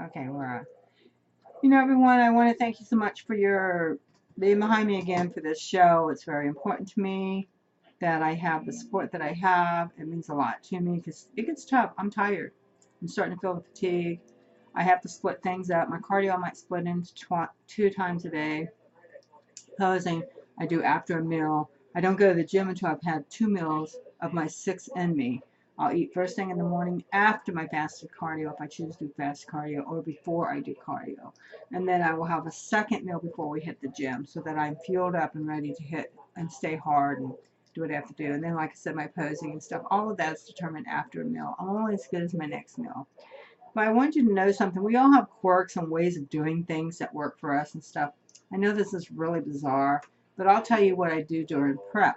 Okay, we're on. You know, everyone, I want to thank you so much for your being behind me again for this show. It's very important to me that I have the support that I have. It means a lot to me because it gets tough. I'm tired. I'm starting to feel the fatigue. I have to split things up. My cardio I might split into 2 times a day. Posing, I do after a meal. I don't go to the gym until I've had 2 meals of my 6 in me. I'll eat first thing in the morning after my fasted cardio if I choose to do fast cardio or before I do cardio. And then I will have a second meal before we hit the gym so that I'm fueled up and ready to hit and stay hard and do what I have to do. And then, like I said, my posing and stuff, all of that's determined after a meal. I'm only as good as my next meal. But I want you to know something. We all have quirks and ways of doing things that work for us and stuff. I know this is really bizarre, but I'll tell you what I do during prep.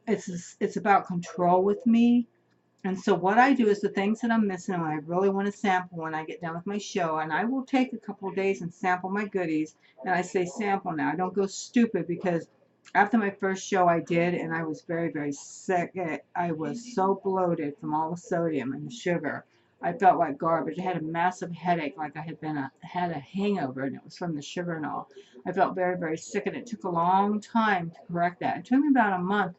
It's about control with me. And so what I do is the things that I'm missing and I really want to sample when I get done with my show, and I will take a couple of days and sample my goodies. And I say sample now. I don't go stupid because after my first show I did, and I was very, very sick. I was so bloated from all the sodium and the sugar. I felt like garbage. I had a massive headache, like I had a hangover, and it was from the sugar and all. I felt very, very sick, and it took a long time to correct that. It took me about a month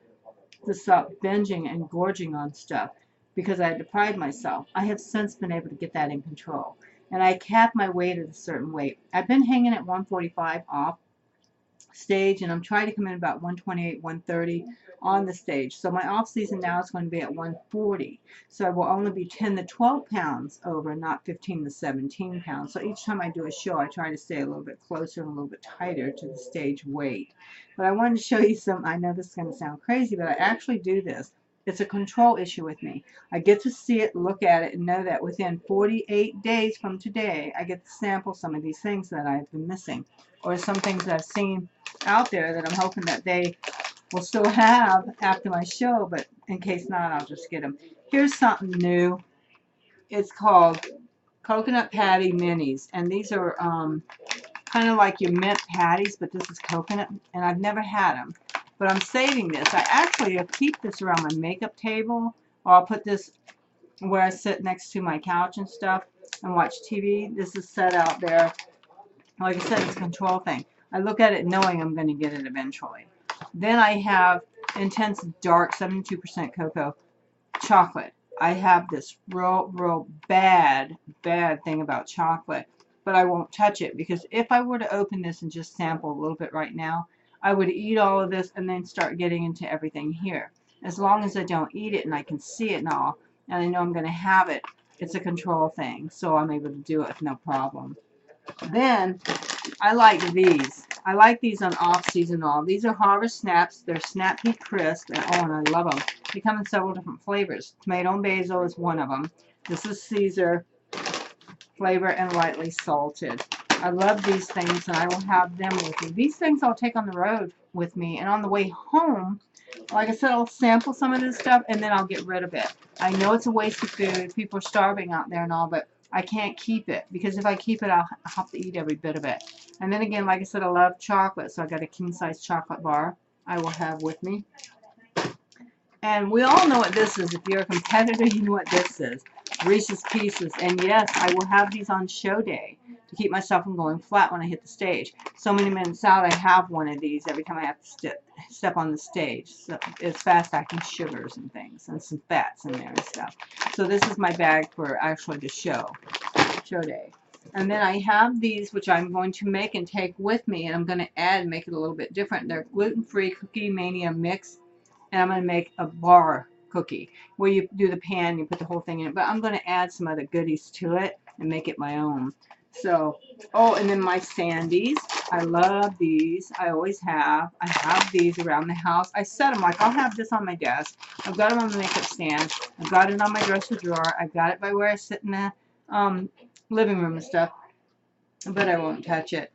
to stop binging and gorging on stuff because I had deprived myself. I have since been able to get that in control. And I cap my weight at a certain weight. I've been hanging at 145 off stage, and I'm trying to come in about 128, 130 on the stage. So my off season now is going to be at 140. So I will only be 10 to 12 pounds over, not 15 to 17 pounds. So each time I do a show, I try to stay a little bit closer and a little bit tighter to the stage weight. But I wanted to show you some, I know this is going to sound crazy, but I actually do this. It's a control issue with me. I get to see it, look at it, and know that within 48 days from today, I get to sample some of these things that I've been missing, or some things that I've seen out there that I'm hoping that they will still have after my show, but in case not, I'll just get them. Here's something new. It's called Coconut Patty Minis, and these are kind of like your mint patties, but this is coconut, and I've never had them. But I'm saving this. I actually keep this around my makeup table, or I'll put this where I sit next to my couch and stuff and watch TV. This is set out there. Like I said, it's a control thing. I look at it knowing I'm going to get it eventually. Then I have intense dark 72% cocoa chocolate. I have this real bad thing about chocolate, but I won't touch it because if I were to open this and just sample a little bit right now, I would eat all of this and then start getting into everything here. As long as I don't eat it and I can see it and all, and I know I'm going to have it, it's a control thing, so I'm able to do it with no problem. Then I like these. I like these on off-season all. These are Harvest Snaps. They're Snappy Crisp, and oh, and I love them. They come in several different flavors. Tomato and basil is one of them. This is Caesar flavor and lightly salted. I love these things, and I will have them with me. These things I'll take on the road with me, and on the way home, like I said, I'll sample some of this stuff, and then I'll get rid of it. I know it's a waste of food. People are starving out there and all, but I can't keep it because if I keep it, I'll have to eat every bit of it. And then again, like I said, I love chocolate, so I got a king-size chocolate bar I will have with me. And we all know what this is. If you're a competitor, you know what this is. Reese's Pieces. And yes, I will have these on show day to keep myself from going flat when I hit the stage. So many minutes out, I have one of these every time I have to step on the stage. So it's fast-acting sugars and things, and some fats in there and stuff. So this is my bag for actually the show day. And then I have these, which I'm going to make and take with me, and I'm going to add and make it a little bit different. They're gluten-free Cookie Mania mix, and I'm going to make a bar cookie where you do the pan, you put the whole thing in it, but I'm going to add some other goodies to it and make it my own. So, oh, and then my Sandies. I love these. I always have. I have these around the house. I set them like I'll have this on my desk. I've got them on the makeup stand. I've got it on my dresser drawer. I've got it by where I sit in the living room and stuff, but I won't touch it.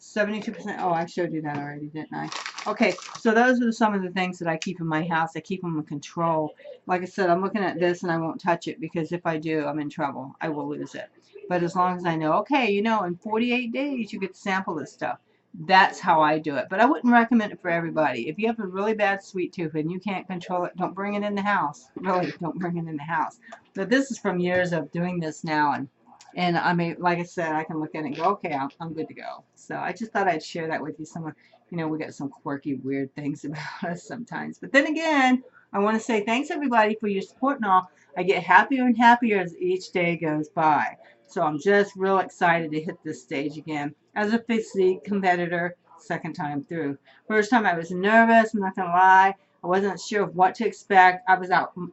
72%. Oh, I showed you that already, didn't I? Okay, so those are some of the things that I keep in my house. I keep them in control. Like I said, I'm looking at this and I won't touch it because if I do, I'm in trouble. I will lose it. But as long as I know, okay, you know, in 48 days you get to sample this stuff. That's how I do it. But I wouldn't recommend it for everybody. If you have a really bad sweet tooth and you can't control it, don't bring it in the house. Really, don't bring it in the house. But this is from years of doing this now, and And I mean, like I said, I can look at it and go, okay, I'm good to go. So I just thought I'd share that with you. Someone, we got some quirky, weird things about us sometimes. But then again, I want to say thanks everybody for your support and all. I get happier and happier as each day goes by. So I'm just real excited to hit this stage again as a physique competitor, second time through. First time I was nervous, I'm not going to lie. I wasn't sure of what to expect. I was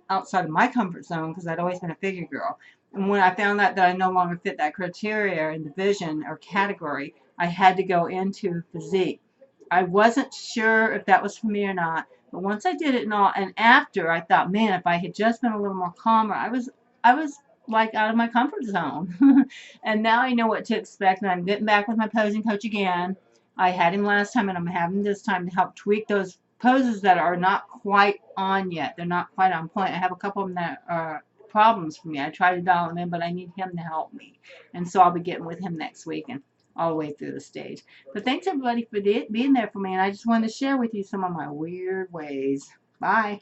outside of my comfort zone because I'd always been a figure girl. And when I found out that I no longer fit that criteria in division or category, I had to go into physique. I wasn't sure if that was for me or not, but once I did it and all, and after, I thought, man, if I had just been a little more calmer, I was like out of my comfort zone. And now I know what to expect, and I'm getting back with my posing coach again. I had him last time, and I'm having him this time to help tweak those poses that are not quite on yet. They're not quite on point. I have a couple of them that are problems for me. I try to dial him in, but I need him to help me. And so I'll be getting with him next week and all the way through the stage. But thanks everybody for being there for me. And I just wanted to share with you some of my weird ways. Bye.